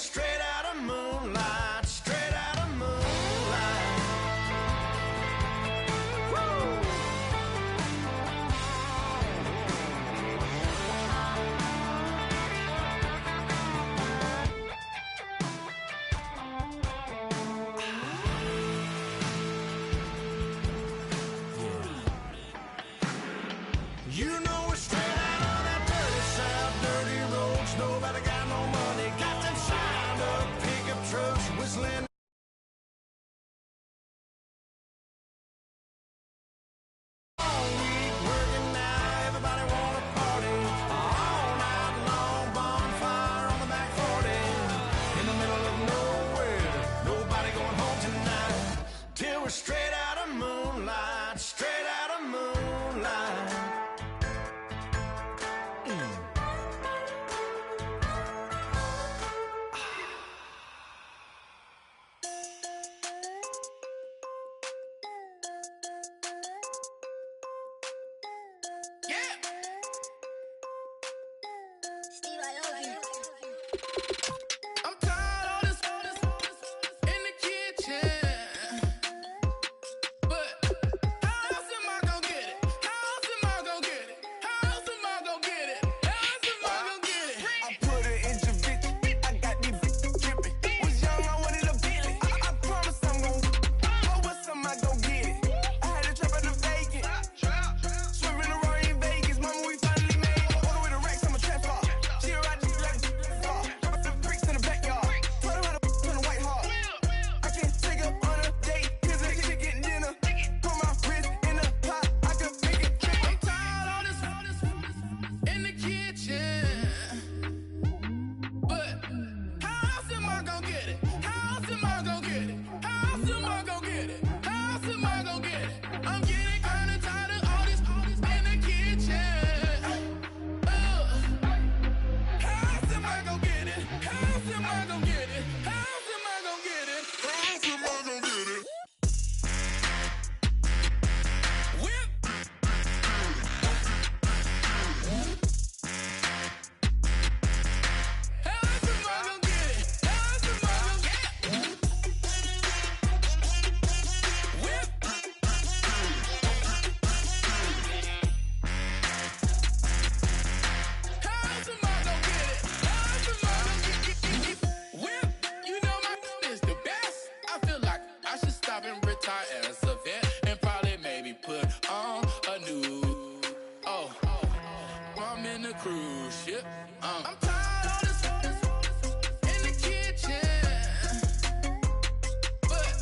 straight out of moonlight, straight out of moonlight. You know we're straight out of that dirty south, dirty roads. Nobody got no money, got them signed up pickup trucks whistling. All week working now, everybody wanna party. All night long, bonfire on the back 40. In the middle of nowhere, nobody going home tonight. Till we're straight out of moonlight, straight out of moonlight. I'm tired of this in the kitchen, but how else am I gonna get it? How else am I gonna get it? How else am I gonna get it? How else am I gonna get it? I put it in your bitch. I got these bitches dripping. Was young, I wanted a Bentley. I promise I'm gon' but what's am I gon' get it? I had a trap at the vacant. Swerving around in Vegas. Mama, we finally made it. On the way to Rex, I'm a trap bar. She a ride just like car. The bricks in the backyard. Told her how to on the white heart. I can't take up on a date. Cause a chicken dinner. Put my wrist in the pot. I can make it trip. I'm tired of this in the kitchen, but how else am I gonna get it? How else am I gonna get it? How else am I gonna get it? How else am I gonna get it? I'm getting kinda tired of all this in the kitchen. How else am I gonna get it? How else am I gonna get it? How else am I gonna get it? How else am I gonna get it? Whip. How else am I gonna get it? How else am I gonna get it? Whip. How else am I gonna get it? How else am I gonna get it? Whip. You know my is the best. I feel like I should stop and retire as a vet and probably maybe put on a new. Oh, I'm in a cruise ship. I'm tired of this in the kitchen, but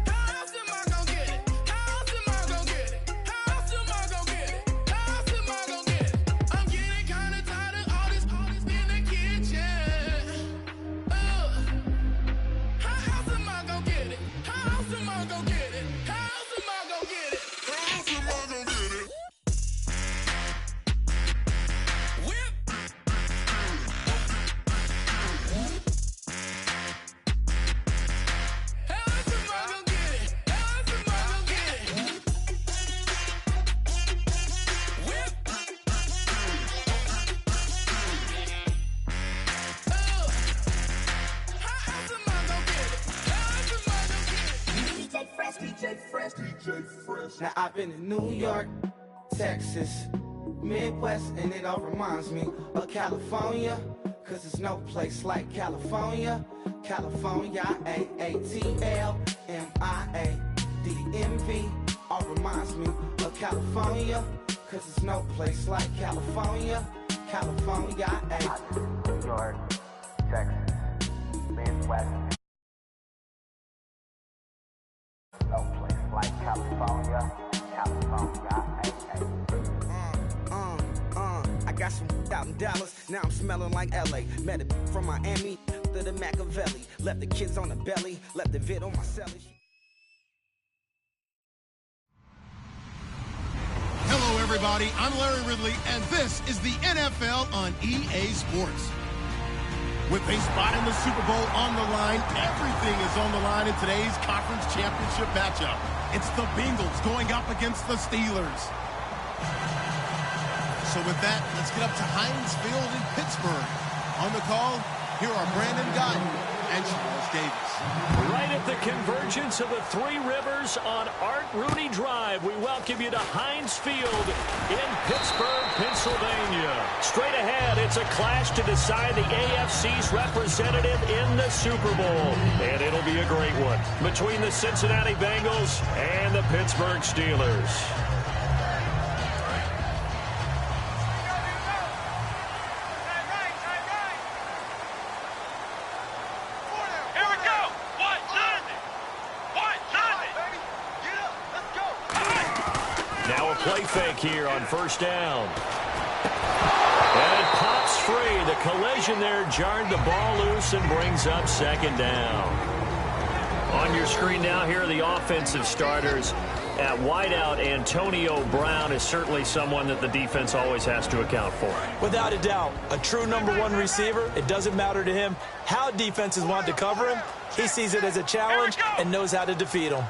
how else am I gonna get it? How else am I gonna get it? How else am I gonna get it? How else am I gonna get it? I'm getting kinda tired of all this in the kitchen. How else am I gonna get it? How else am I gonna get it? How else am I gonna get it? How else am I gonna get it? Whip. How else am I gonna get it? How else am I gonna get it? Whip. How else am I gonna get it? How else am I gonna get it? DJ Fresh, DJ Fresh, DJ Fresh. Now I've been in New York, Texas, Midwest, and it all reminds me of California. Cause there's no place like California. California, AATLMIADMV. All reminds me of California. Cause there's no place like California. California, New York, Texas, Midwest. No place like California, California. I got some out in Dallas, now I'm smelling like LA. Met a from Miami to the Machiavelli. Left the kids on the belly, left the vid on my celly. Hello, everybody. I'm Larry Ridley, and this is the NFL on EA Sports. With a spot in the Super Bowl on the line, everything is on the line in today's conference championship matchup. It's the Bengals going up against the Steelers. So with that, let's get up to Heinz Field in Pittsburgh. On the call, here are Brandon Guyton and Charles Davis. Right at the convergence of the Three Rivers on Art Rooney Drive, we welcome you to Heinz Field in Pittsburgh, Pennsylvania. Straight ahead, it's a clash to decide the AFC's representative in the Super Bowl. And it'll be a great one between the Cincinnati Bengals and the Pittsburgh Steelers. Play fake here on first down. And it pops free. The collision there jarred the ball loose and brings up second down. On your screen now, here are the offensive starters. At wideout, Antonio Brown is certainly someone that the defense always has to account for. Without a doubt, a true number one receiver. It doesn't matter to him how defenses want to cover him. He sees it as a challenge and knows how to defeat them.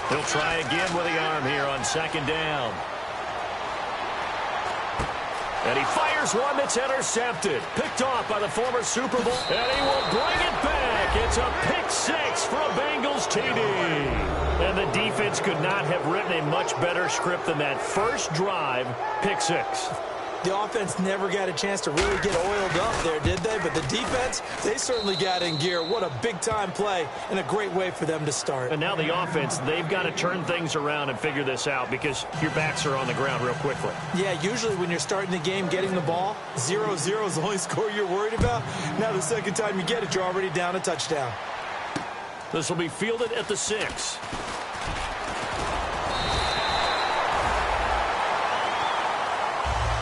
He'll try again with the arm here on second down. And he fires one that's intercepted. Picked off by the former Super Bowl. And he will bring it back. It's a pick six for a Bengals TD. And the defense could not have written a much better script than that first drive, pick six. The offense never got a chance to really get oiled up there, did they? But the defense, they certainly got in gear. What a big-time play and a great way for them to start. And now the offense, they've got to turn things around and figure this out because your backs are on the ground real quickly. Yeah, usually when you're starting the game getting the ball, 0-0 is the only score you're worried about. Now the second time you get it, you're already down a touchdown. This will be fielded at the 6.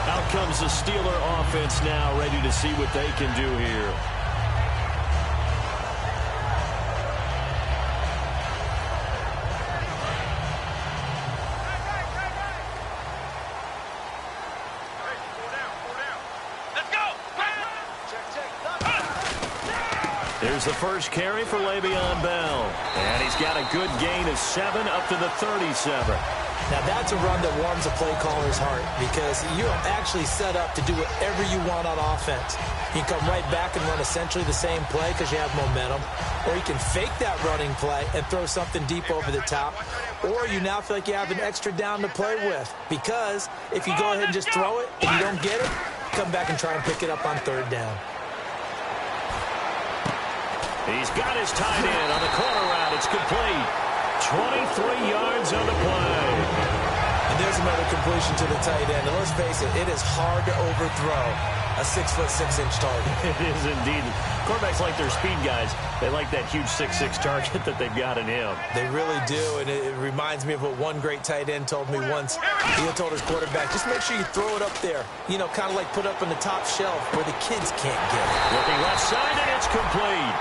Out comes the Steeler offense now, ready to see what they can do here. There's the first carry for Le'Veon Bell. And he's got a good gain of 7 up to the 37. Now, that's a run that warms a play caller's heart because you're actually set up to do whatever you want on offense. You can come right back and run essentially the same play because you have momentum, or you can fake that running play and throw something deep over the top, or you now feel like you have an extra down to play with because if you go ahead and just throw it and you don't get it, come back and try and pick it up on third down. He's got his tight end on the corner route. It's complete. 23 yards on the play. And there's another completion to the tight end. And let's face it is hard to overthrow a 6'6" target. It is indeed. Quarterbacks like their speed guys. They like that huge 6'6" target that they've got in him. They really do, and it reminds me of what one great tight end told me once. He told his quarterback, just make sure you throw it up there. You know, kind of like put up on the top shelf where the kids can't get it. Looking left side, and it's complete.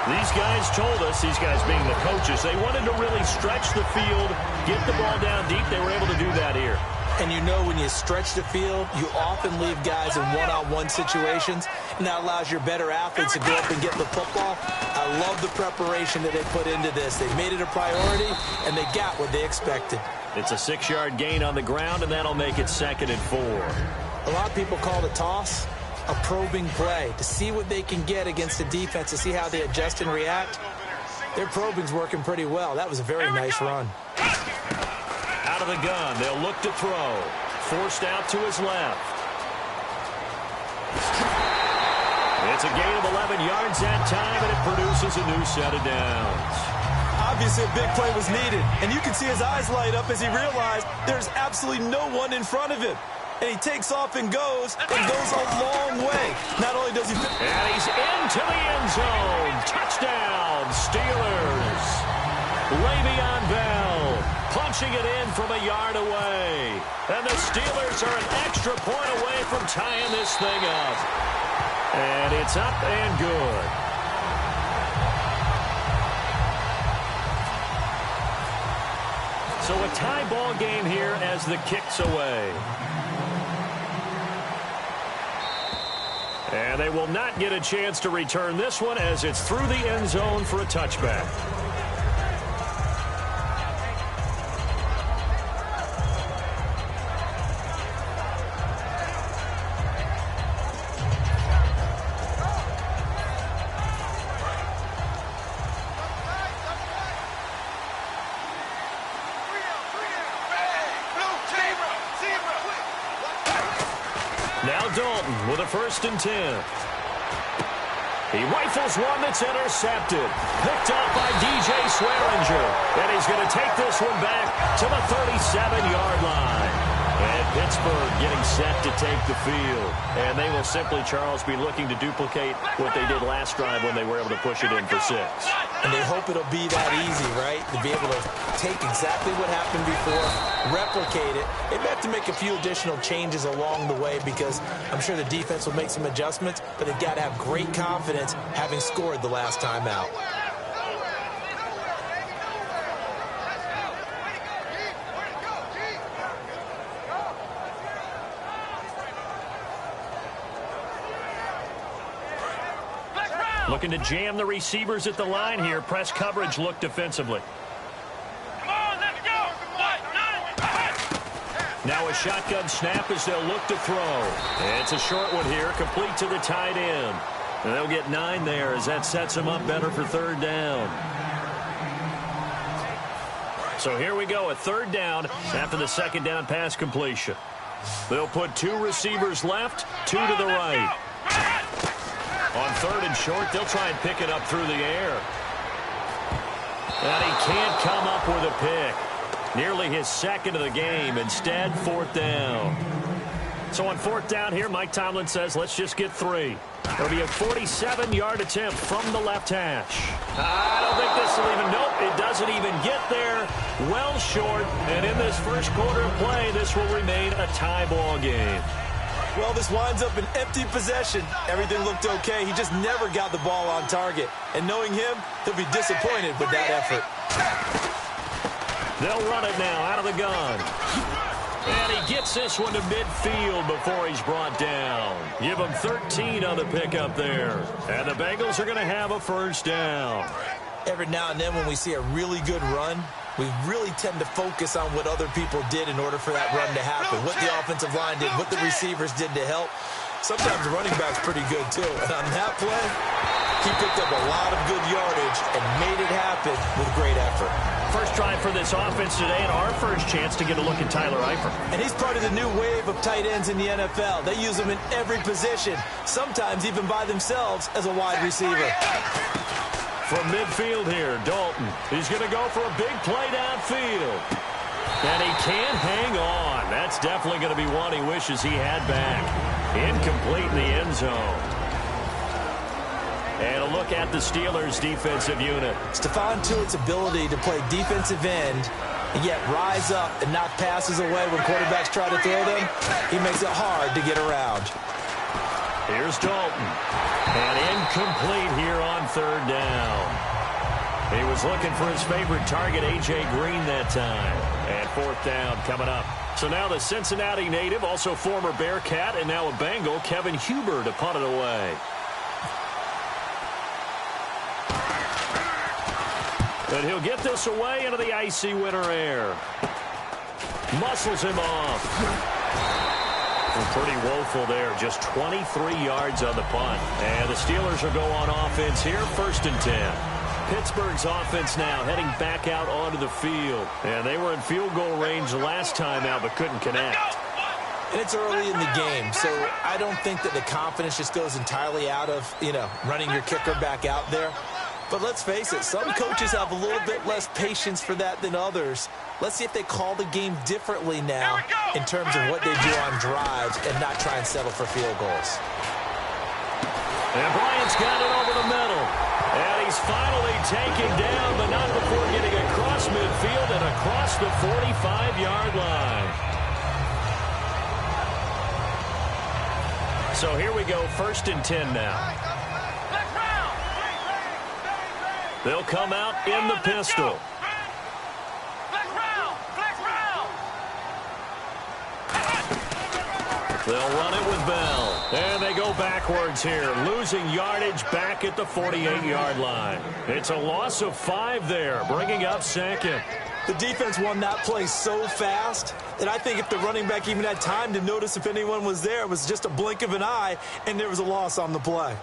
These guys told us, these guys being the coaches, they wanted to really stretch the field, get the ball down deep. They were able to do that here. And you know when you stretch the field, you often leave guys in one-on-one situations, and that allows your better athletes to go up and get the football. I love the preparation that they put into this. They made it a priority, and they got what they expected. It's a 6-yard gain on the ground, and that'll make it 2nd and 4. A lot of people call the toss a probing play to see what they can get against the defense, to see how they adjust and react. Their probing's working pretty well. That was a very nice run. Out of the gun, they'll look to throw. Forced out to his left. It's a gain of 11 yards that time, and it produces a new set of downs. Obviously, a big play was needed, and you can see his eyes light up as he realized there's absolutely no one in front of him. And he takes off and goes a long way. Not only does he... And he's into the end zone. Touchdown, Steelers. Le'Veon Bell punching it in from a yard away. And the Steelers are an extra point away from tying this thing up. And it's up and good. So a tie ball game here as the kick's away. And they will not get a chance to return this one as it's through the end zone for a touchback. Dalton with a 1st and 10. He rifles one that's intercepted. Picked up by DJ Swearinger. And he's going to take this one back to the 37-yard line. And Pittsburgh getting set to take the field. And they will simply, Charles, be looking to duplicate what they did last drive when they were able to push it in for 6. And they hope it'll be that easy, right? To be able to take exactly what happened before, replicate it. They may have to make a few additional changes along the way because I'm sure the defense will make some adjustments, but they've got to have great confidence having scored the last time out. Looking to jam the receivers at the line here. Press coverage look defensively. Come on, let's go. Now a shotgun snap as they'll look to throw. It's a short one here, complete to the tight end. And they'll get 9 there as that sets them up better for 3rd down. So here we go, a 3rd down after the 2nd down pass completion. They'll put 2 receivers left, 2 to the right. On 3rd and short, they'll try and pick it up through the air. And he can't come up with a pick. Nearly his 2nd of the game. Instead, 4th down. So on 4th down here, Mike Tomlin says, let's just get 3. It'll be a 47-yard attempt from the left hash. I don't think this will even, nope, it doesn't even get there. Well short, and in this first quarter of play, this will remain a tie ball game. Well, this winds up an empty possession. Everything looked okay. He just never got the ball on target. And knowing him, he'll be disappointed with that effort. They'll run it now out of the gun. And he gets this one to midfield before he's brought down. Give him 13 on the pickup there. And the Bengals are going to have a 1st down. Every now and then when we see a really good run, we really tend to focus on what other people did in order for that run to happen, what the offensive line did, what the receivers did to help. Sometimes the running back's pretty good, too. And on that play, he picked up a lot of good yardage and made it happen with great effort. First drive for this offense today, and our first chance to get a look at Tyler Eifert. And he's part of the new wave of tight ends in the NFL. They use them in every position, sometimes even by themselves as a wide receiver. From midfield here, Dalton. He's going to go for a big play downfield. And he can't hang on. That's definitely going to be one he wishes he had back. Incomplete in the end zone. And a look at the Steelers' defensive unit. Stephon Tuitt's ability to play defensive end and yet rise up and knock passes away when quarterbacks try to throw them, he makes it hard to get around. Here's Dalton. And incomplete here on 3rd down. He was looking for his favorite target, A.J. Green, that time. And 4th down coming up. So now the Cincinnati native, also former Bearcat, and now a Bengal, Kevin Huber, to punt it away. And he'll get this away into the icy winter air. Muscles him off. Pretty woeful there. Just 23 yards on the punt. And the Steelers will go on offense here. 1st and 10. Pittsburgh's offense now heading back out onto the field. And they were in field goal range last time out but couldn't connect. And it's early in the game, so I don't think that the confidence just goes entirely out of, running your kicker back out there. But let's face it, some coaches have a little bit less patience for that than others. Let's see if they call the game differently now in terms of what they do on drives and not try and settle for field goals. And Bryant's got it over the middle. And he's finally taken down, but not before getting across midfield and across the 45-yard line. So here we go, 1st and 10 now. They'll come out in the pistol. They'll run it with Bell. And they go backwards here, losing yardage back at the 48-yard line. It's a loss of 5 there, bringing up 2nd. The defense won that play so fast that I think if the running back even had time to notice if anyone was there, it was just a blink of an eye, and there was a loss on the play.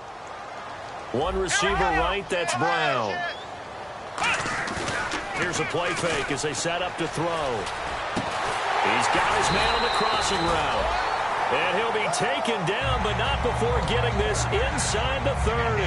One receiver right, that's Brown. Here's a play fake as they set up to throw. He's got his man on the crossing route. And he'll be taken down, but not before getting this inside the 30.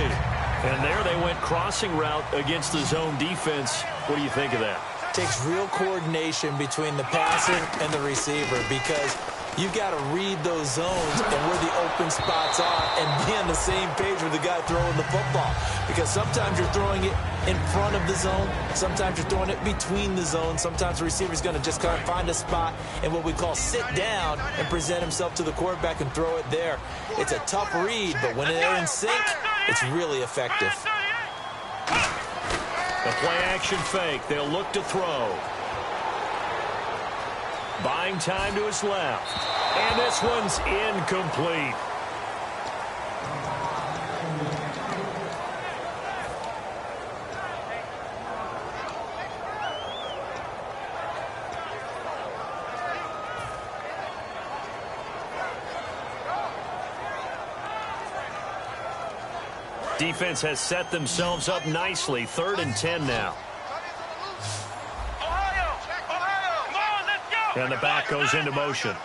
And there they went crossing route against the zone defense. What do you think of that? Takes real coordination between the passer and the receiver because you've got to read those zones and where the open spots are and be on the same page with the guy throwing the football. Because sometimes you're throwing it in front of the zone. Sometimes you're throwing it between the zones. Sometimes the receiver's going to just kind of find a spot and what we call sit down and present himself to the quarterback and throw it there. It's a tough read, but when they're in sync, it's really effective. The play-action fake. They'll look to throw. Buying time to his left. And this one's incomplete. Defense has set themselves up nicely. 3rd and 10 now. And the back goes into motion.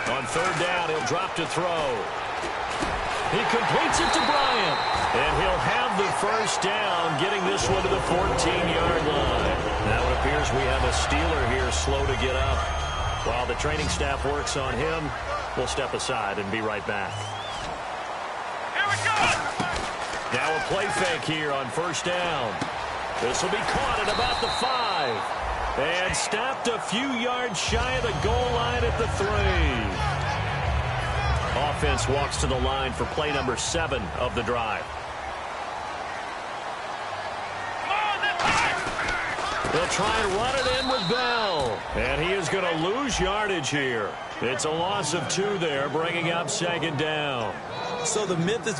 On 3rd down, he'll drop to throw. He completes it to Bryant. And he'll have the 1st down, getting this one to the 14-yard line. Now it appears we have a Steeler here slow to get up. While the training staff works on him, we'll step aside and be right back. Here we go! Now a play fake here on 1st down. This will be caught at about the 5. And stopped a few yards shy of the goal line at the 3. Offense walks to the line for play number 7 of the drive. They'll try and run it in with Bell. And he is going to lose yardage here. It's a loss of 2 there, bringing up 2nd down. So the myth is...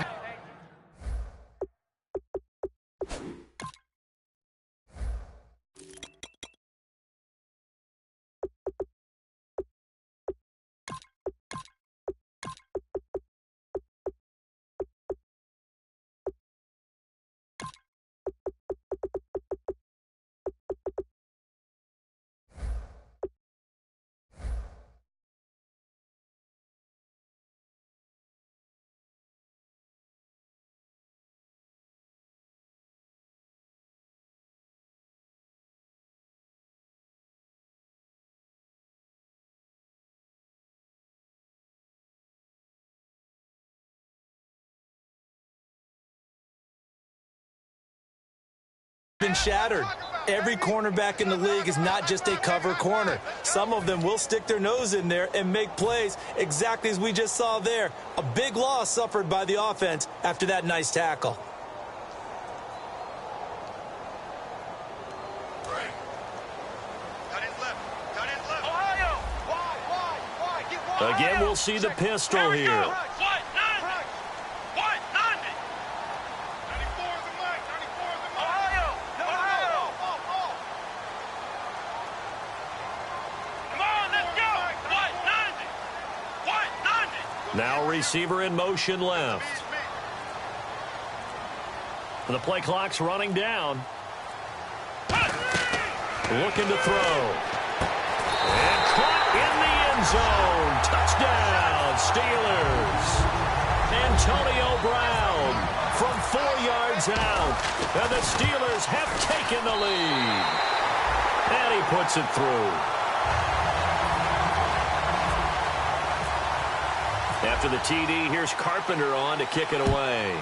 been shattered. Every cornerback in the league is not just a cover corner. Some of them will stick their nose in there and make plays exactly as we just saw there. A big loss suffered by the offense after that nice tackle. Again, we'll see the pistol here. Now receiver in motion left. The play clock's running down. Looking to throw. And caught in the end zone. Touchdown, Steelers. Antonio Brown from 4 yards out. And the Steelers have taken the lead. And he puts it through. After the TD, here's Carpenter on to kick it away.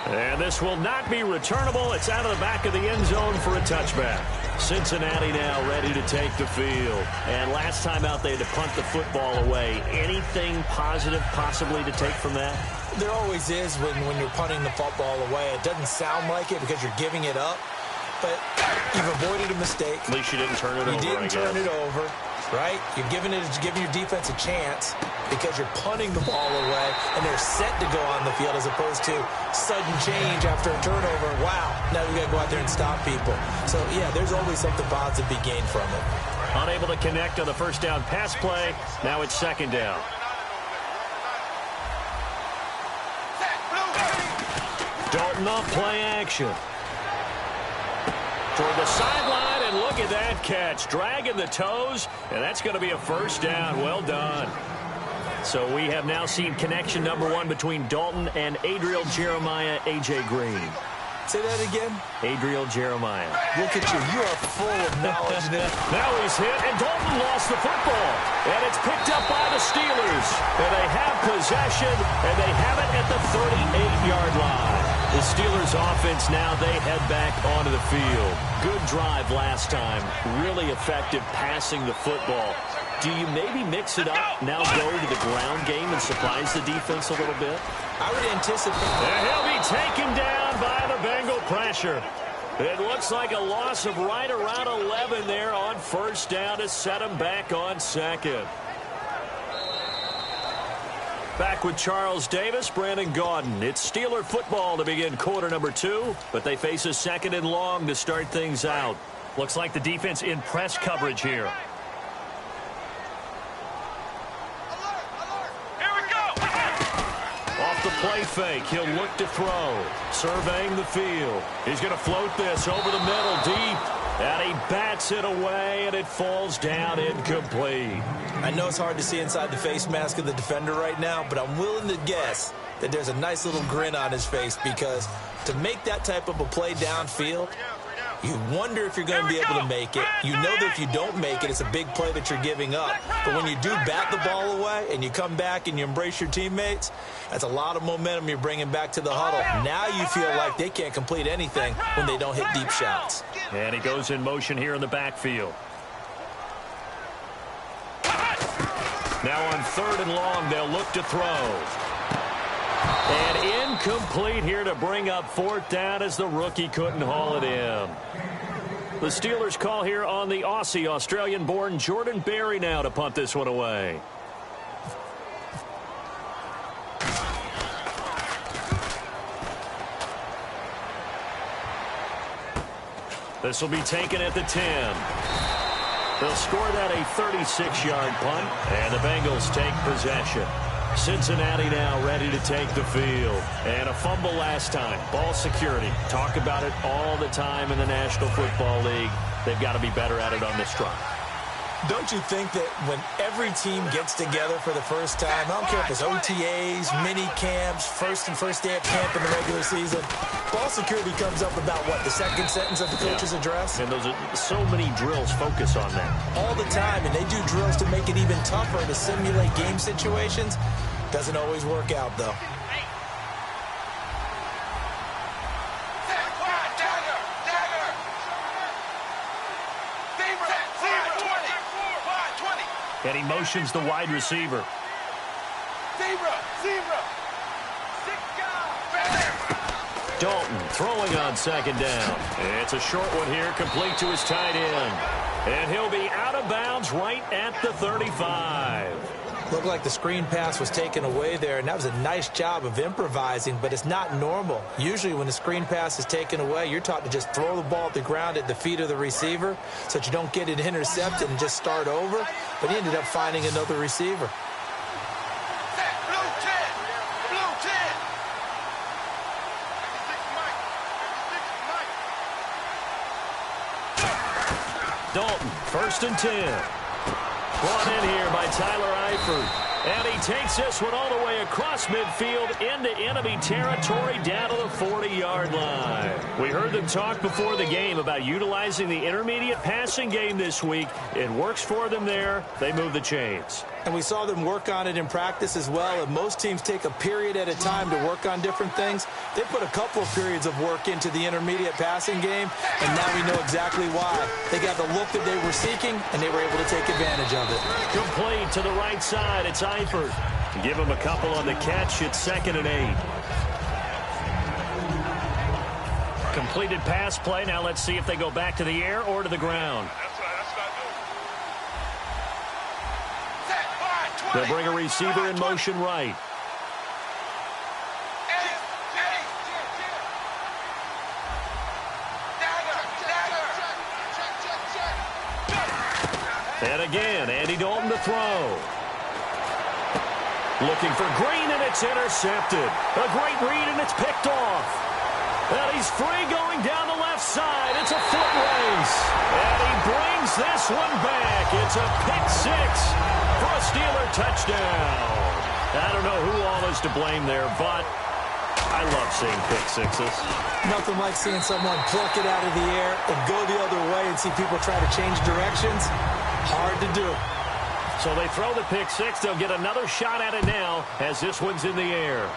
And this will not be returnable. It's out of the back of the end zone for a touchback. Cincinnati now ready to take the field. And last time out, they had to punt the football away. Anything positive possibly to take from that? There always is when you're punting the football away. It doesn't sound like it because you're giving it up. But you've avoided a mistake. At least you didn't turn it over. You didn't turn it over. Right? You're giving your defense a chance because you're punting the ball away and they're set to go on the field as opposed to sudden change after a turnover. Wow, now we got to go out there and stop people. So, yeah, there's always something positive to be gained from it. Unable to connect on the first down pass play. Now it's 2nd down. Dalton off play action. Toward the sideline, and look at that catch. Dragging the toes, and that's going to be a first down. Well done. So we have now seen connection number 1 between Dalton and Adriel Jeremiah, A.J. Green. Say that again. Adriel Jeremiah. Look at you. You are full of knowledge now. Now he's hit, and Dalton lost the football. And it's picked up by the Steelers. And they have possession, and they have it at the 38-yard line. The Steelers offense now, they head back onto the field. Good drive last time. Really effective passing the football. Do you maybe mix it up, now go to the ground game and surprise the defense a little bit? I would anticipate. And he'll be taken down by the Bengal pressure. It looks like a loss of right around 11 there on first down to set him back on second. Back with Charles Davis, Brandon Gaudin. It's Steeler football to begin quarter number 2, but they face a second and long to start things out. Looks like the defense in press coverage here. The play fake. He'll look to throw. Surveying the field. He's going to float this over the middle deep. And he bats it away, and it falls down incomplete. I know it's hard to see inside the face mask of the defender right now, but I'm willing to guess that there's a nice little grin on his face, because to make that type of a play downfield, you wonder if you're going to be able to make it. You know that if you don't make it, it's a big play that you're giving up. But when you do bat the ball away and you come back and you embrace your teammates, that's a lot of momentum you're bringing back to the huddle. Now you feel like they can't complete anything when they don't hit deep shots. And he goes in motion here in the backfield. Now on third and long, they'll look to throw. And incomplete here to bring up fourth down as the rookie couldn't haul it in. The Steelers call here on the Aussie, Australian-born Jordan Berry now to punt this one away. This will be taken at the 10. They'll score that a 36-yard punt, and the Bengals take possession. Cincinnati now ready to take the field. And a fumble last time. Ball security. Talk about it all the time in the National Football League. They've got to be better at it on this drive. Don't you think that when every team gets together for the first time, I don't care if it's OTAs, mini camps, first day of camp in the regular season, ball security comes up about, what, the second sentence of the coach's address? And those are so many drills focus on that. All the time, and they do drills to make it even tougher to simulate game situations. Doesn't always work out, though. And he motions the wide receiver. Dalton throwing on second down. It's a short one here, complete to his tight end. And he'll be out of bounds right at the 35. Looked like the screen pass was taken away there, and that was a nice job of improvising, but it's not normal. Usually when the screen pass is taken away, you're taught to just throw the ball at the ground at the feet of the receiver so that you don't get it intercepted and just start over, but he ended up finding another receiver. Dalton, 1st and 10. Brought in here by Tyler Eifert. And he takes this one all the way across midfield into enemy territory down to the 40-yard line. We heard them talk before the game about utilizing the intermediate passing game this week. It works for them there. They move the chains. And we saw them work on it in practice as well. And most teams take a period at a time to work on different things. They put a couple of periods of work into the intermediate passing game, and now we know exactly why. They got the look that they were seeking, and they were able to take advantage of it. Complete to the right side. It's Eifert. Give him a couple on the catch. It's 2nd and 8. Completed pass play. Now let's see if they go back to the air or to the ground. They'll bring a receiver in motion right. And again, Andy Dalton to throw. Looking for Green, and it's intercepted. A great read, and it's picked off. And he's free going down the left side. It's a foot race. And he brings this one back. It's a pick six for a Steeler touchdown. I don't know who all is to blame there, but I love seeing pick sixes. Nothing like seeing someone pluck it out of the air and go the other way and see people try to change directions. Hard to do. So they throw the pick six. They'll get another shot at it now as this one's in the air.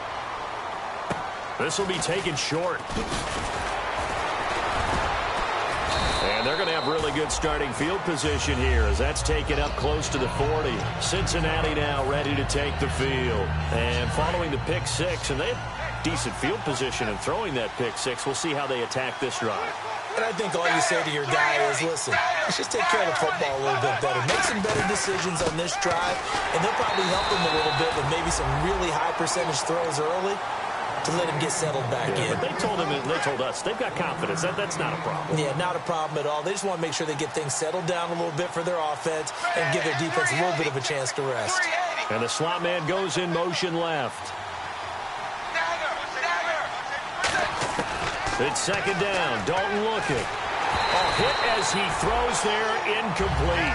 This will be taken short. And they're going to have really good starting field position here as that's taken up close to the 40. Cincinnati now ready to take the field. And following the pick six, and they have decent field position and throwing that pick six. We'll see how they attack this drive. And I think all you say to your guy is, listen, let's just take care of the football a little bit better. Make some better decisions on this drive, and they'll probably help him a little bit with maybe some really high percentage throws early to let him get settled back in. But they told us they've got confidence. That's not a problem. Yeah, not a problem at all. They just want to make sure they get things settled down a little bit for their offense and give their defense a little bit of a chance to rest. And the slot man goes in motion left. It's second down. Dalton looking. Hit as he throws there, incomplete.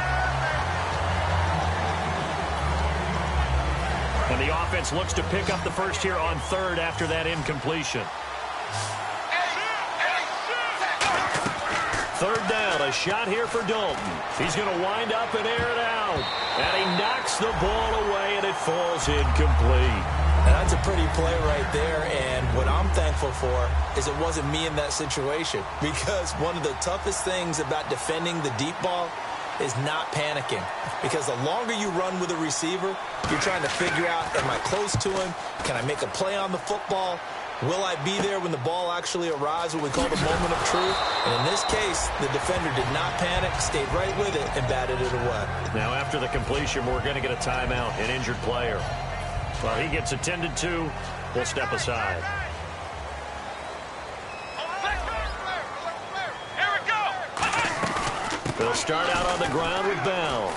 And the offense looks to pick up the first here on third after that incompletion. Third down, a shot here for Dalton. He's going to wind up and air it out. And he knocks the ball away, and it falls incomplete. And that's a pretty play right there, and what I'm thankful for is it wasn't me in that situation, because one of the toughest things about defending the deep ball is not panicking, because the longer you run with a receiver, you're trying to figure out, am I close to him? Can I make a play on the football? Will I be there when the ball actually arrives, what we call the moment of truth? And in this case, the defender did not panic, stayed right with it, and batted it away. Now after the completion, we're going to get a timeout, an injured player. Well, he gets attended to. We'll step aside. They'll start out on the ground with Bell.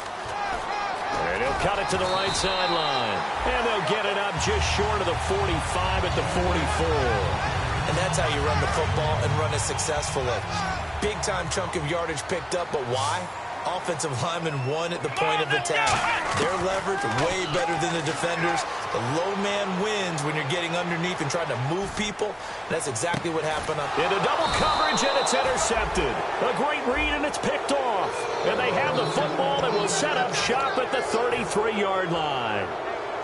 And he'll cut it to the right sideline. And they'll get it up just short of the 45 at the 44. And that's how you run the football and run it successfully. Big-time chunk of yardage picked up, but why? Offensive linemen won at the point of attack. Their leverage way better than the defenders. The low man wins when you're getting underneath and trying to move people. That's exactly what happened up into double coverage, and it's intercepted. A great read, and it's picked off. And they have the football that will set up shop at the 33-yard line.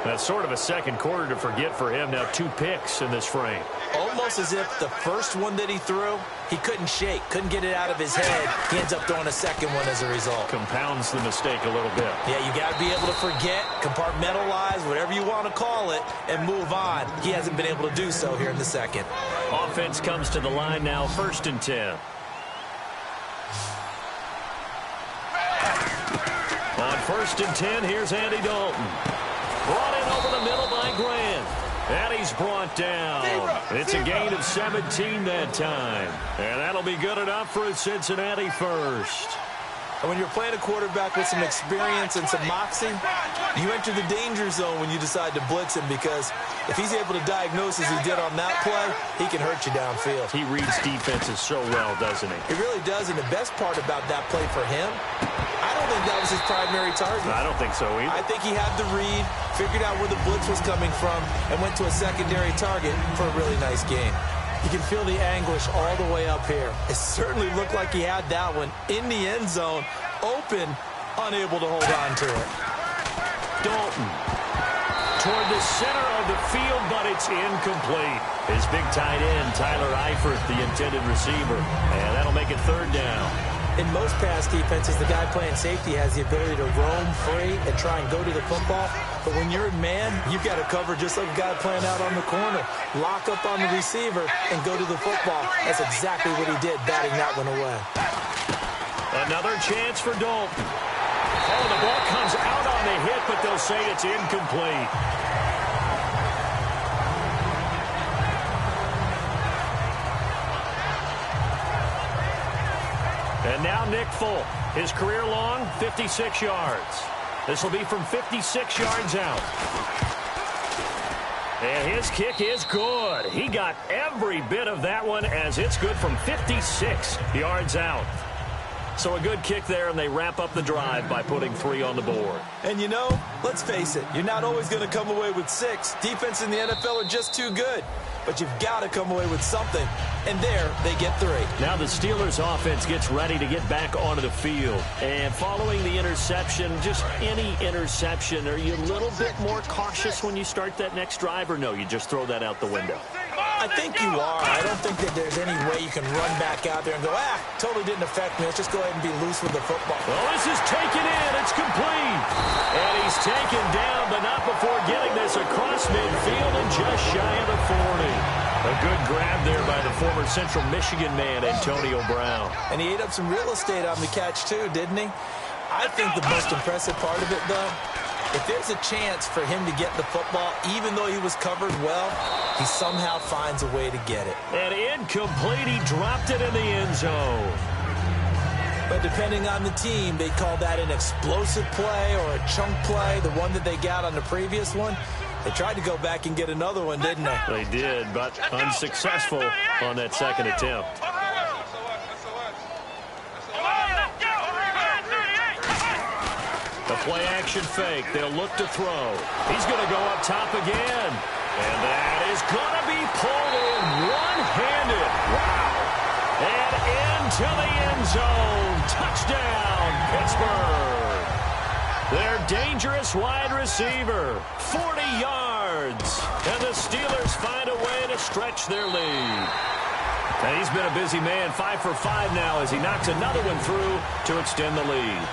That's sort of a second quarter to forget for him. Now 2 picks in this frame. Almost as if the first one that he threw, he couldn't shake, couldn't get it out of his head. He ends up throwing a second one as a result. Compounds the mistake a little bit. Yeah, you got to be able to forget, compartmentalize, whatever you want to call it, and move on. He hasn't been able to do so here in the second. Offense comes to the line now, 1st and 10. On 1st and 10, here's Andy Dalton. Brought in over the middle by Grant. And he's brought down. It's a gain of 17 that time. And that'll be good enough for a Cincinnati first. And when you're playing a quarterback with some experience and some moxie, you enter the danger zone when you decide to blitz him, because if he's able to diagnose as he did on that play, he can hurt you downfield. He reads defenses so well, doesn't he? He really does, and the best part about that play for him, I don't think that was his primary target. I don't think so either. I think he had the read, figured out where the blitz was coming from, and went to a secondary target for a really nice gain. You can feel the anguish all the way up here. It certainly looked like he had that one in the end zone, open, unable to hold on to it. Dalton toward the center of the field, but it's incomplete. His big tight end, Tyler Eifert, the intended receiver. And that'll make it 3rd down. In most pass defenses, the guy playing safety has the ability to roam free and try and go to the football. But when you're in man, you've got to cover just like a guy playing out on the corner. Lock up on the receiver and go to the football. That's exactly what he did, batting that one away. Another chance for Dalton. Oh, the ball comes out on the hit, but they'll say it's incomplete. And now Nick Folk, his career long, 56 yards. This will be from 56 yards out. And his kick is good. He got every bit of that one as it's good from 56 yards out. So a good kick there, and they wrap up the drive by putting 3 on the board. And you know, let's face it, you're not always going to come away with 6. Defense in the NFL are just too good. But you've got to come away with something. And there, they get 3. Now the Steelers offense gets ready to get back onto the field. And following the interception, just any interception, are you a little bit more cautious when you start that next drive, or no, you just throw that out the window? I think you are. I don't think that there's any way you can run back out there and go, totally didn't affect me. Let's just go ahead and be loose with the football. Well, this is taken in. It's complete. And he's taken down, but not before getting this across midfield and just shy of the 40. A good grab there by the former Central Michigan man, Antonio Brown. And he ate up some real estate on the catch, too, didn't he? I think the most impressive part of it, though, if there's a chance for him to get the football, even though he was covered well, he somehow finds a way to get it. And incomplete, he dropped it in the end zone. But depending on the team, they call that an explosive play or a chunk play, the one that they got on the previous one. They tried to go back and get another one, didn't they? They did, but unsuccessful on that second attempt. The play-action fake. They'll look to throw. He's going to go up top again. And that is going to be pulled in one-handed. Wow. And into the end zone. Touchdown, Pittsburgh. Their dangerous wide receiver. 40 yards. And the Steelers find a way to stretch their lead. And he's been a busy man. 5 for 5 now as he knocks another one through to extend the lead.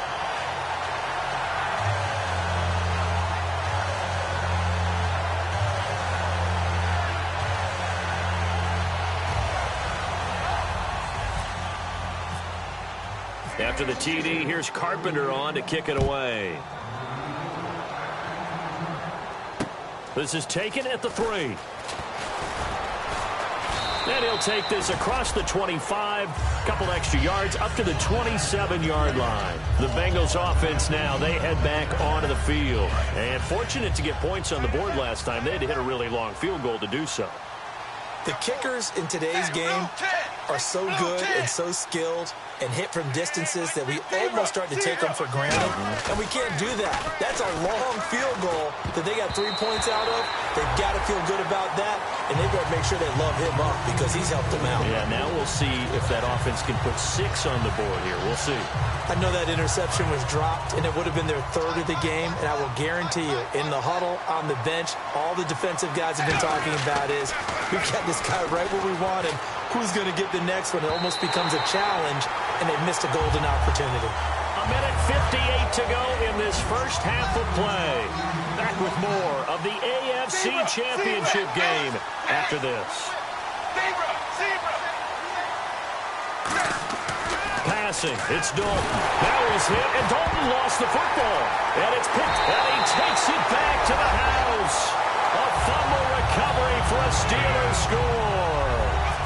After the TD, here's Carpenter on to kick it away. This is taken at the 3. And he'll take this across the 25, couple extra yards, up to the 27-yard line. The Bengals offense now, they head back onto the field. And fortunate to get points on the board last time. They had to hit a really long field goal to do so. The kickers in today's game are so good and so skilled and hit from distances that we almost start to take them for granted. And we can't do that. That's a long field goal that they got 3 points out of. They've got to feel good about that, and they've got to make sure they love him up because he's helped them out. Yeah, now we'll see if that offense can put 6 on the board here. We'll see. I know that interception was dropped, and it would have been their 3rd of the game, and I will guarantee you, in the huddle, on the bench, all the defensive guys have been talking about is, we got this guy right where we want him. Who's going to get the next one? It almost becomes a challenge, and they've missed a golden opportunity. A minute 58 to go in this first half of play. Back with more of the AFC Championship game after this. Passing, it's Dalton. Now he's hit, and Dalton lost the football. And it's picked, and he takes it back to the house. A fumble recovery for a Steelers score.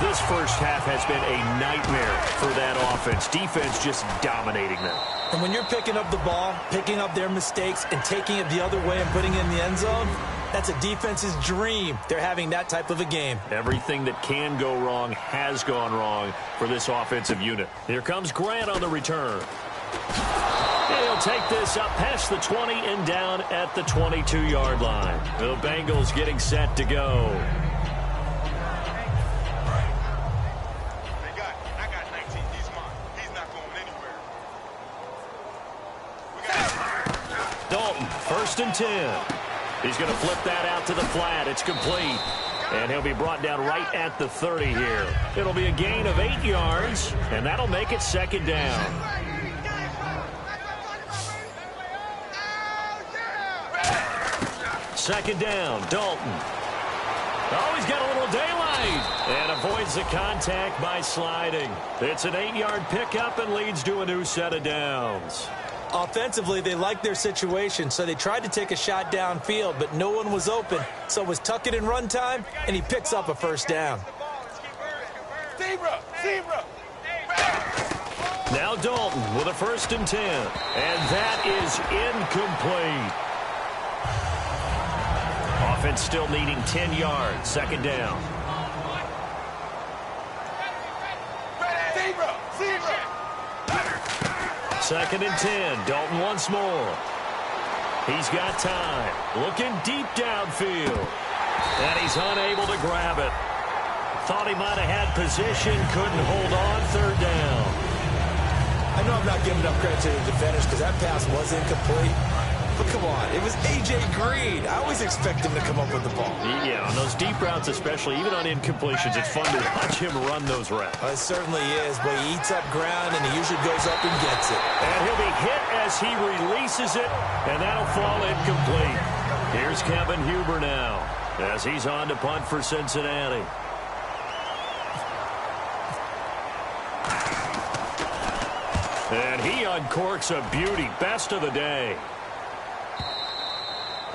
This first half has been a nightmare for that offense. Defense just dominating them. And when you're picking up the ball, picking up their mistakes, and taking it the other way and putting it in the end zone, that's a defense's dream. They're having that type of a game. Everything that can go wrong has gone wrong for this offensive unit. Here comes Grant on the return. He'll take this up past the 20 and down at the 22-yard line. The Bengals getting set to go. Dalton, 1st and 10. He's going to flip that out to the flat. It's complete. And he'll be brought down right at the 30 here. It'll be a gain of 8 yards, and that'll make it 2nd down. Second down, Dalton. Oh, he's got a little daylight. And avoids the contact by sliding. It's an 8-yard pickup and leads to a new set of downs. Offensively, they liked their situation, so they tried to take a shot downfield, but no one was open. So it was tuck it in run time, and he picks up a 1st down. Now Dalton with a 1st and 10. And that is incomplete. offense still needing 10 yards. Second down. Second and 10. Dalton once more. He's got time. Looking deep downfield. And he's unable to grab it. Thought he might have had position. Couldn't hold on. Third down. I know I'm not giving enough credit to the defenders because that pass was incomplete. But come on, it was A.J. Green. I always expect him to come up with the ball. Yeah, on those deep routes especially, even on incompletions, it's fun to watch him run those routes. It certainly is, but he eats up ground, and he usually goes up and gets it. And he'll be hit as he releases it, and that'll fall incomplete. Here's Kevin Huber now as he's on to punt for Cincinnati. And he uncorks a beauty. Best of the day.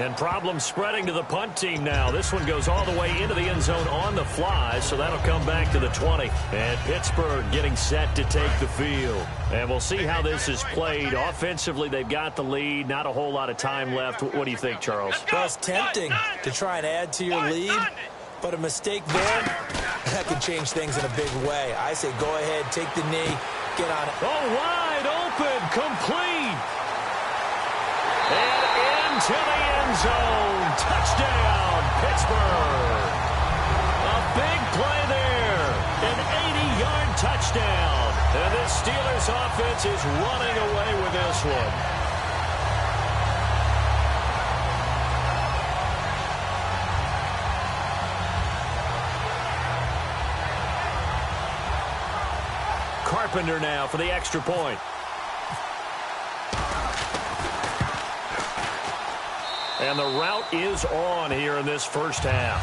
And problems spreading to the punt team now. This one goes all the way into the end zone on the fly, so that'll come back to the 20. And Pittsburgh getting set to take the field. And we'll see how this is played. Offensively, they've got the lead. Not a whole lot of time left. What do you think, Charles? Well, it's tempting to try and add to your lead, but a mistake there, that could change things in a big way. I say go ahead, take the knee, get on it. Oh, wide open, complete. And into the end zone. Touchdown, Pittsburgh. A big play there. An 80-yard touchdown. And this Steelers offense is running away with this one. Carpenter now for the extra point. And the route is on here in this first half.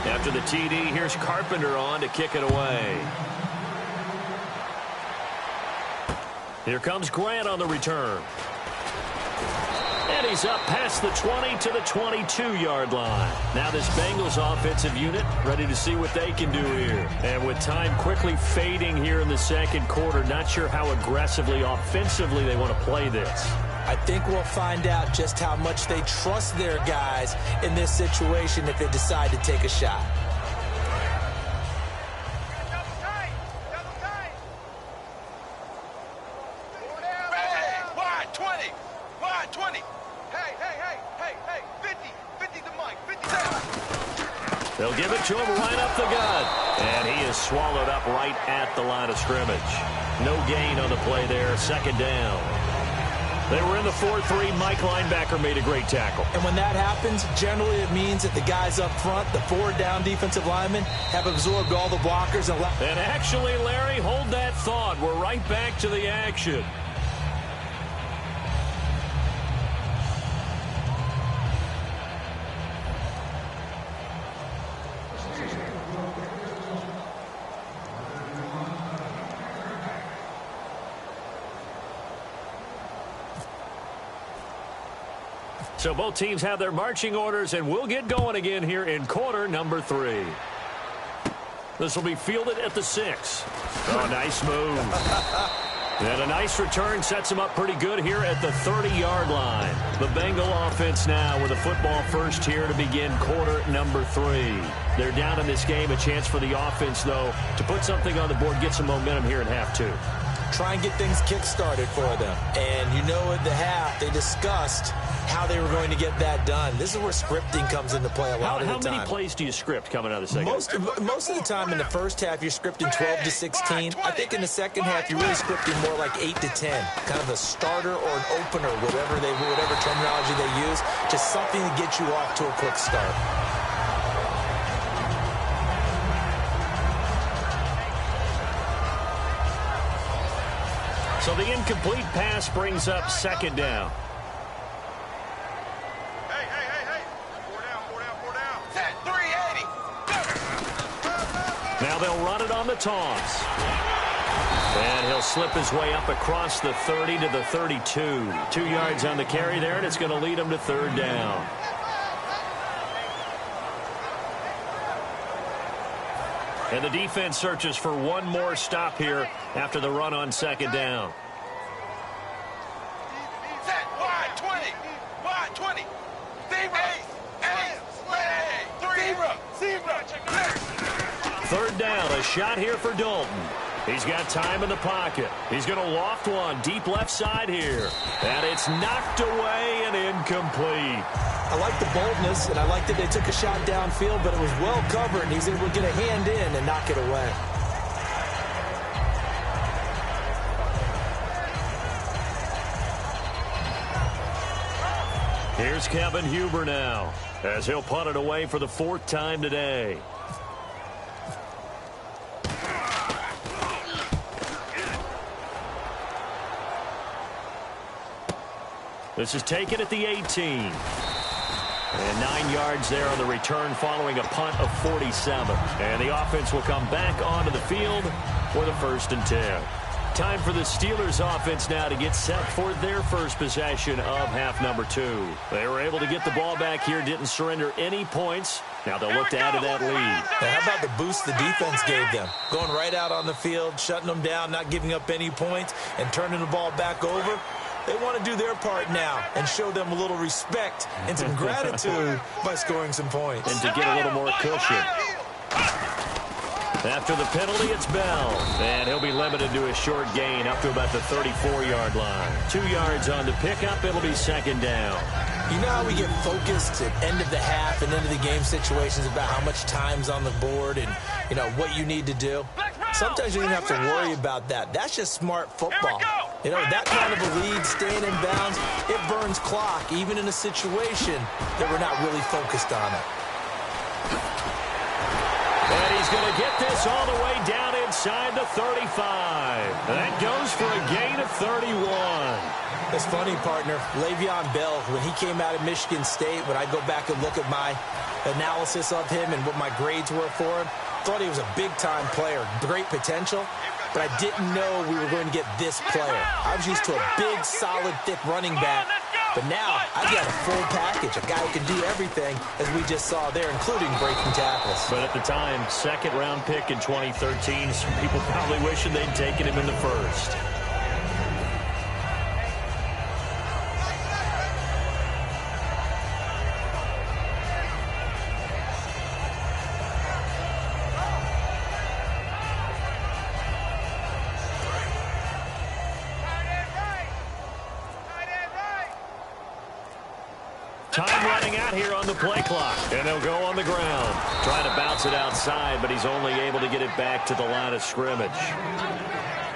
After the TD, here's Carpenter on to kick it away. Here comes Grant on the return. And he's up past the 20 to the 22-yard line. Now this Bengals offensive unit ready to see what they can do here. And with time quickly fading here in the second quarter, not sure how aggressively, offensively they want to play this. I think we'll find out just how much they trust their guys in this situation if they decide to take a shot. They'll give it to him right up the gut. And he is swallowed up right at the line of scrimmage. No gain on the play there. Second down. They were in the 4-3. Mike linebacker made a great tackle. And when that happens, generally it means that the guys up front, the forward down defensive linemen, have absorbed all the blockers. And actually, Larry, hold that thought. We're right back to the action. So both teams have their marching orders, and we'll get going again here in quarter number 3. This will be fielded at the 6. Oh, nice move. And a nice return sets them up pretty good here at the 30-yard line. The Bengal offense now with a football first here to begin quarter number 3. They're down in this game. A chance for the offense, though, to put something on the board, get some momentum here in half 2. Try and get things kick-started for them. And you know at the half, they discussed how they were going to get that done. This is where scripting comes into play a lot of the time. How many plays do you script coming out of the second? Most of the time in the first half, you're scripting 12 to 16. I think in the second half, you're really scripting more like 8 to 10. Kind of a starter or an opener, whatever terminology they use. Just something to get you off to a quick start. So the incomplete pass brings up second down. Now they'll run it on the toss. And he'll slip his way up across the 30 to the 32. 2 yards on the carry there, and it's going to lead him to third down. And the defense searches for one more stop here after the run on second down. Set, wide 20. Wide 20. Third down, a shot here for Dalton. He's got time in the pocket. He's going to loft one deep left side here. And it's knocked away and incomplete. I like the boldness, and I like that they took a shot downfield, but it was well covered, and he's able to get a hand in and knock it away. Here's Kevin Huber now, as he'll punt it away for the fourth time today. This is taken at the 18. And 9 yards there on the return following a punt of 47. And the offense will come back onto the field for the 1st and 10. Time for the Steelers offense now to get set for their first possession of half number 2. They were able to get the ball back here, didn't surrender any points. Now they'll look to add to that lead. Now, how about the boost the defense gave them? Going right out on the field, shutting them down, not giving up any points, and turning the ball back over. They want to do their part now and show them a little respect and some gratitude by scoring some points. And to get a little more cushion. After the penalty, it's Bell. And he'll be limited to a short gain up to about the 34-yard line. 2 yards on the pickup. It'll be second down. You know how we get focused at end of the half and end of the game situations about how much time's on the board and, you know, what you need to do? Sometimes you don't have to worry about that. That's just smart football. You know, that kind of a lead, staying in bounds, it burns clock, even in a situation that we're not really focused on it. And he's going to get this all the way down inside the 35. That goes for a gain of 31. It's funny, partner. Le'Veon Bell, when he came out of Michigan State, when I go back and look at my analysis of him and what my grades were for him, thought he was a big-time player, great potential, but I didn't know we were going to get this player. I was used to a big, solid, thick running back, but now I got a full package, a guy who can do everything, as we just saw there, including breaking tackles. But at the time, second-round pick in 2013, some people probably wishing they'd taken him in the first. Time running out here on the play clock. And they'll go on the ground. Trying to bounce it outside, but he's only able to get it back to the line of scrimmage.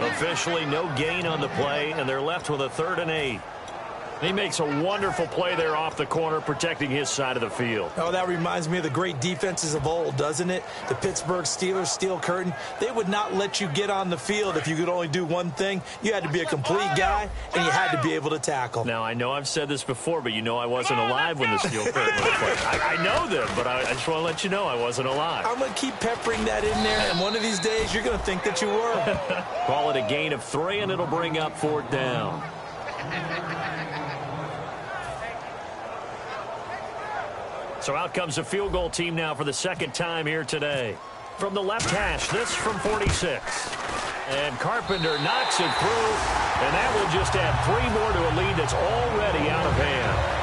Officially no gain on the play, and they're left with a 3rd and 8. He makes a wonderful play there off the corner, protecting his side of the field. Oh, that reminds me of the great defenses of old, doesn't it? The Pittsburgh Steelers, steel curtain. They would not let you get on the field if you could only do one thing. You had to be a complete guy, and you had to be able to tackle. Now, I know I've said this before, but you know I wasn't alive when the steel curtain was played. I know them, but I just want to let you know I wasn't alive. I'm going to keep peppering that in there, and one of these days you're going to think that you were. Call it a gain of 3, and it'll bring up 4th down. So out comes the field goal team now for the second time here today. From the left hash, this from 46. And Carpenter knocks it through, and that will just add 3 more to a lead that's already out of hand.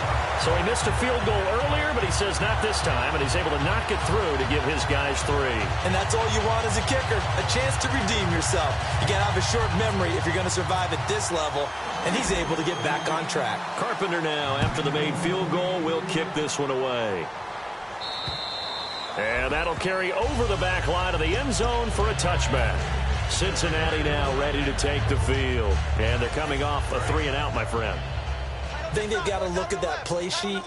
So he missed a field goal earlier, but he says not this time, and he's able to knock it through to give his guys 3. And that's all you want as a kicker, a chance to redeem yourself. You got to have a short memory if you're going to survive at this level, and he's able to get back on track. Carpenter now, after the made field goal, will kick this one away. And that'll carry over the back line of the end zone for a touchback. Cincinnati now ready to take the field. And they're coming off a 3-and-out, my friend. I think they've got to look at that play sheet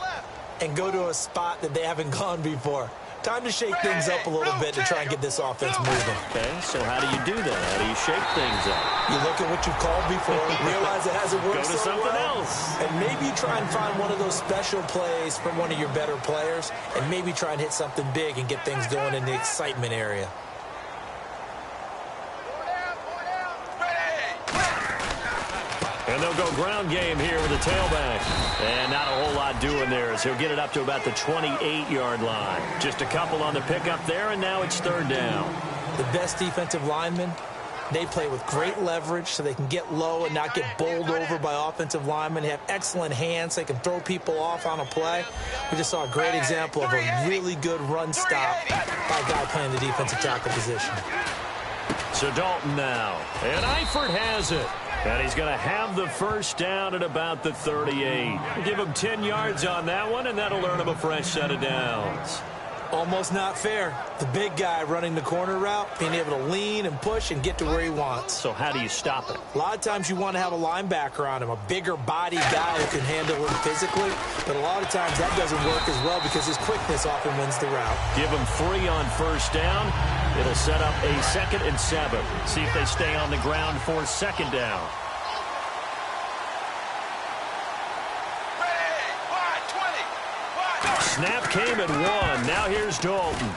and go to a spot that they haven't gone before. Time to shake things up a little bit to try and get this offense moving. Okay, so how do you do that? How do you shake things up? You look at what you've called before, realize it hasn't worked Go to so something well, else. and maybe try and find one of those special plays from one of your better players, and maybe try and hit something big and get things going in the excitement area. And And they'll go ground game here with the tailback. And not a whole lot doing there as he'll get it up to about the 28-yard line. Just a couple on the pickup there, and now it's third down. The best defensive linemen, they play with great leverage so they can get low and not get bowled over by offensive linemen. They have excellent hands. They can throw people off on a play. We just saw a great example of a really good run stop by a guy playing the defensive tackle position. So Dalton now. And Eifert has it. And he's going to have the first down at about the 38. Give him 10 yards on that one, and that'll earn him a fresh set of downs. Almost not fair. The big guy running the corner route, being able to lean and push and get to where he wants. So how do you stop it? A lot of times you want to have a linebacker on him, a bigger body guy who can handle him physically. But a lot of times that doesn't work as well because his quickness often wins the route. Give him 3 on first down. It'll set up a 2nd and 7. See if they stay on the ground for 2nd down. Snap came at 1. Now here's Dalton.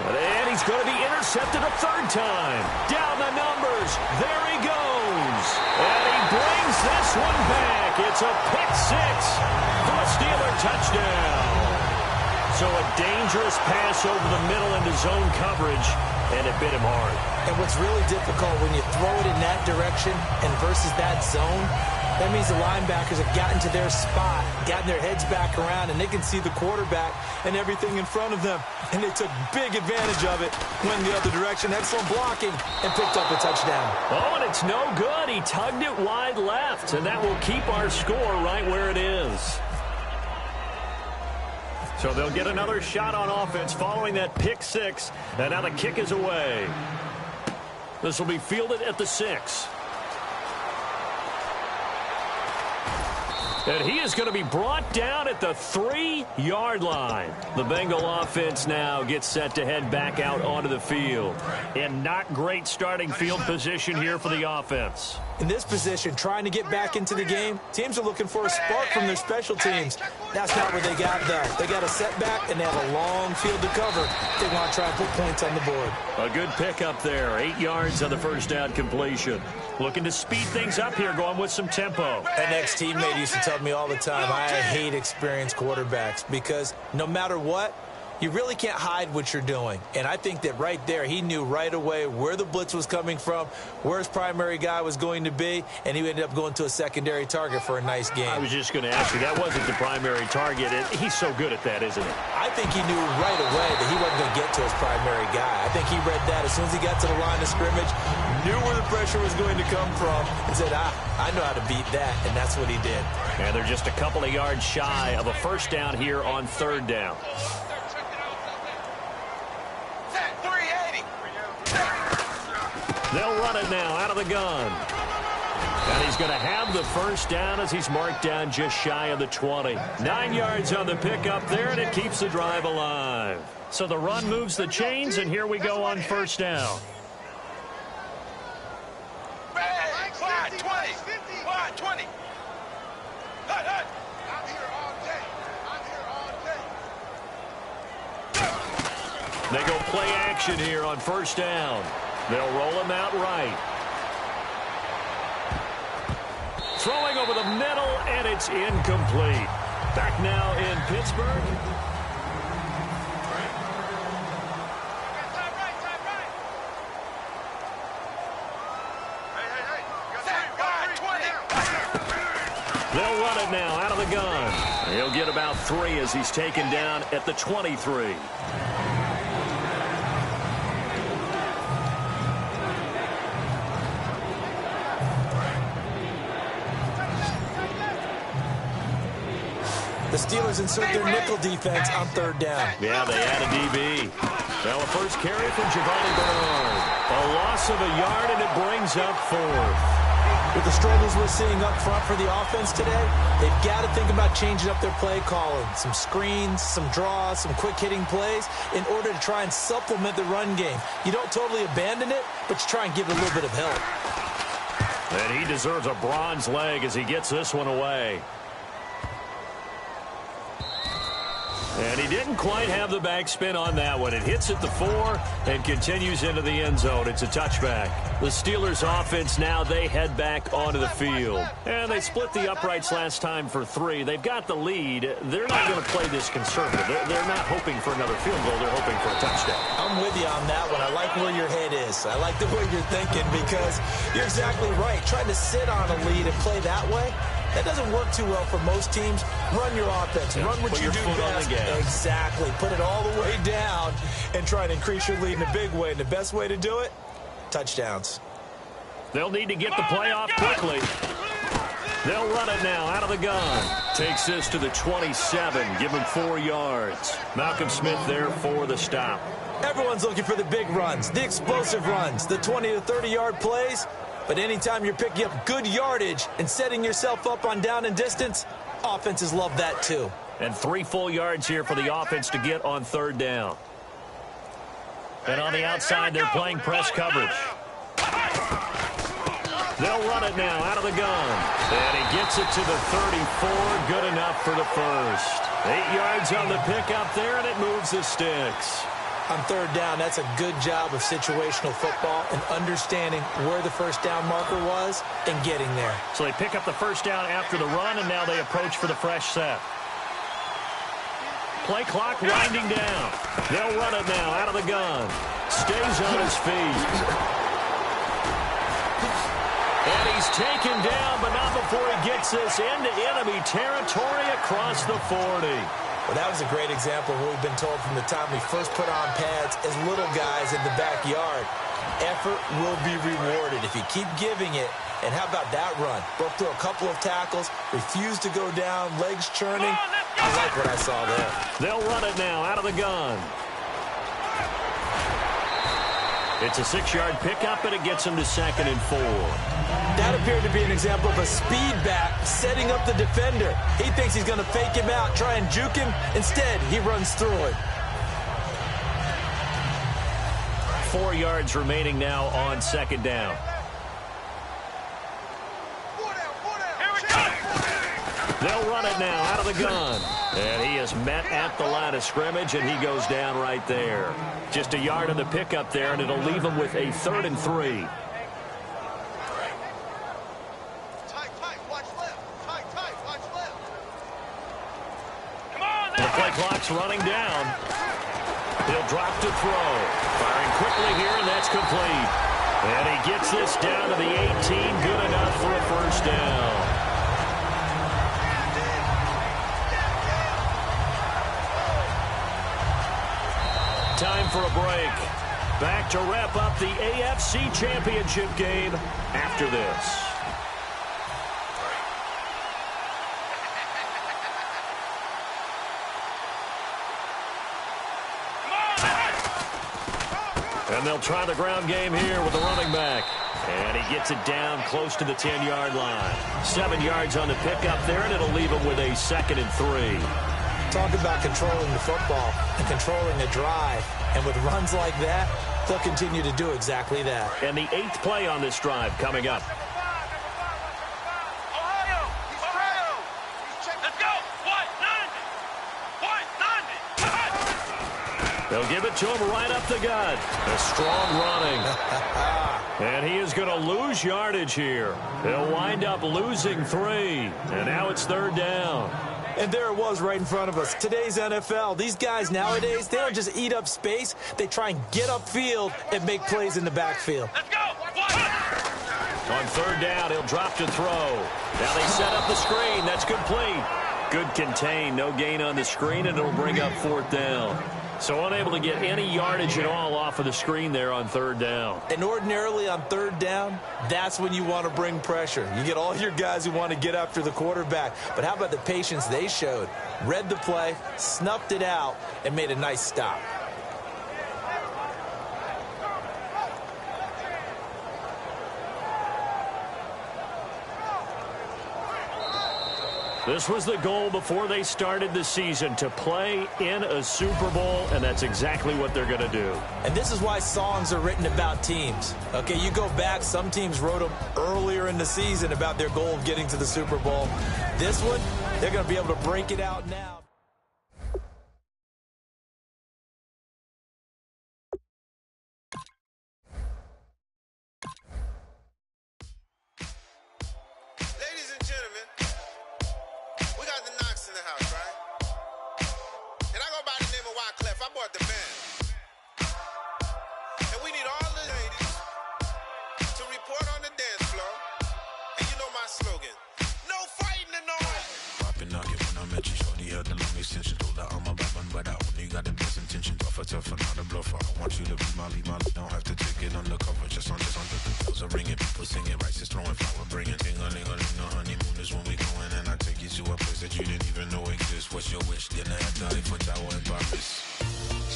And he's going to be intercepted a 3rd time. Down the numbers. There he goes. And he brings this one back. It's a pick 6 for a Steeler touchdown. So a dangerous pass over the middle into zone coverage, and it bit him hard. And what's really difficult when you throw it in that direction and versus that zone, that means the linebackers have gotten to their spot, gotten their heads back around, and they can see the quarterback and everything in front of them. And they took big advantage of it, went the other direction, excellent blocking, and picked up a touchdown. Oh, and it's no good. He tugged it wide left, and that will keep our score right where it is. So they'll get another shot on offense following that pick 6, and now the kick is away. This will be fielded at the 6. And he is going to be brought down at the 3-yard line. The Bengal offense now gets set to head back out onto the field. And not great starting field position here for the offense. In this position, trying to get back into the game, teams are looking for a spark from their special teams. That's not what they got, though. They got a setback, and they have a long field to cover. They want to try and put points on the board. A good pickup there. 8 yards on the first down completion. Looking to speed things up here, going with some tempo. An ex-teammate used to tell me all the time, I hate experienced quarterbacks because no matter what, you really can't hide what you're doing. And I think that right there, he knew right away where the blitz was coming from, where his primary guy was going to be, and he ended up going to a secondary target for a nice game. I was just going to ask you, that wasn't the primary target. He's so good at that, isn't he? I think he knew right away that he wasn't going to get to his primary guy. I think he read that as soon as he got to the line of scrimmage, knew where the pressure was going to come from, and said, I know how to beat that, and that's what he did. And they're just a couple of yards shy of a first down here on 3rd down. They'll run it now out of the gun. And he's going to have the first down as he's marked down just shy of the 20. 9 yards on the pickup there, and it keeps the drive alive. So the run moves the chains, and here we go on first down. Wide 20. Wide 20. Hut, hut. I'm here all day. I'm here all day. They go play action here on first down. They'll roll him out right. Throwing over the middle, and it's incomplete. Back now in Pittsburgh. They'll run it now out of the gun. He'll get about 3 as he's taken down at the 23. The Steelers insert their nickel defense on 3rd down. Yeah, they add a DB. Now a first carry from Giovanni Bernard. A loss of a yard, and it brings up 4th. With the struggles we're seeing up front for the offense today, they've got to think about changing up their play calling. Some screens, some draws, some quick-hitting plays in order to try and supplement the run game. You don't totally abandon it, but you try and give it a little bit of help. And he deserves a bronze leg as he gets this one away. And he didn't quite have the backspin on that one. It hits at the 4 and continues into the end zone. It's a touchback. The Steelers offense now, they head back onto the field. And they split the uprights last time for 3. They've got the lead. They're not going to play this conservative. They're not hoping for another field goal. They're hoping for a touchdown. I'm with you on that one. I like where your head is. I like the way you're thinking because you're exactly right. Trying to sit on a lead and play that way, that doesn't work too well for most teams. Run your offense. Run what you do best. Exactly. Put it all the way down and try to increase your lead in a big way. And the best way to do it, touchdowns. They'll need to get the play off quickly. They'll run it now out of the gun. Takes this to the 27. Give him 4 yards. Malcolm Smith there for the stop. Everyone's looking for the big runs, the explosive runs, the 20 to 30-yard plays. But anytime you're picking up good yardage and setting yourself up on down and distance, offenses love that too. And 3 full yards here for the offense to get on 3rd down. And on the outside, they're playing press coverage. They'll run it now out of the gun. And he gets it to the 34. Good enough for the first. 8 yards on the pickup there, and it moves the sticks. On 3rd down, that's a good job of situational football and understanding where the first down marker was and getting there. So they pick up the first down after the run, and now they approach for the fresh set. Play clock winding down. They'll run it now out of the gun. Stays on his feet. And he's taken down, but not before he gets this into enemy territory across the 40. Well, that was a great example of what we've been told from the time we first put on pads as little guys in the backyard. Effort will be rewarded if you keep giving it. And how about that run? Broke through a couple of tackles, refused to go down, legs churning. I like what I saw there. They'll run it now out of the gun. It's a 6-yard pickup, and it gets him to 2nd and 4. That appeared to be an example of a speed back setting up the defender. He thinks he's going to fake him out, try and juke him. Instead, he runs through it. 4 yards remaining now on 2nd down. They'll run it now out of the gun. And he is met at the line of scrimmage, and he goes down right there. Just a yard on the pickup there, and it'll leave him with a 3rd and 3. The play clock's running down. He'll drop to throw. Firing quickly here, and that's complete. And he gets this down to the 18. Good enough for a first down. Time for a break. Back to wrap up the AFC Championship game after this. And they'll try the ground game here with the running back. And he gets it down close to the 10-yard line. 7 yards on the pickup there, and it'll leave him with a 2nd and 3. Talk about controlling the football and controlling the drive. And with runs like that, they'll continue to do exactly that. And the 8th play on this drive coming up. They'll give it to him right up the gut. A strong running. And he is going to lose yardage here. He'll wind up losing 3. And now it's 3rd down. And there it was right in front of us. Today's NFL, these guys nowadays, they don't just eat up space. They try and get upfield and make plays in the backfield. Let's go. On 3rd down, he'll drop to throw. Now they set up the screen. That's complete. Good contain. No gain on the screen, and it'll bring up 4th down. So unable to get any yardage at all off of the screen there on 3rd down. And ordinarily on 3rd down, that's when you want to bring pressure. You get all your guys who want to get after the quarterback. But how about the patience they showed? Read the play, snuffed it out, and made a nice stop. This was the goal before they started the season, to play in a Super Bowl, and that's exactly what they're going to do. And this is why songs are written about teams. Okay, you go back, some teams wrote them earlier in the season about their goal of getting to the Super Bowl. This one, they're going to be able to break it out now. I bought the band. And we need all the ladies to report on the dance floor. And you know my slogan, no fighting in the hall. Popping out when I met you, shorty had the long extension. Told her I'm a bad man, but I only got the best intention. Tougher, not a bluffer. I want you to be Molly. Don't have to take it undercover. Just under the bells are ringing. People singing, rice is throwing, flower bringing. Ding-a-ling-a-ling, the honeymoon is when we going. And I take you to a place that you didn't even know exists. What's your wish? Dinner at the Eiffel Tower in Paris.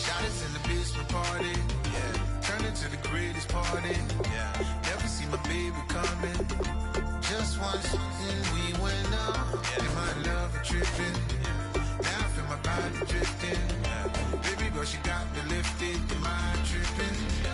Shot us in the basement party. Yeah. Turn into the greatest party. Yeah. Never see my baby coming. Just once, and we went up. Yeah. My love a tripping. Yeah. Now I feel my body drifting. Yeah. Baby girl, she got me lifted. Am I tripping?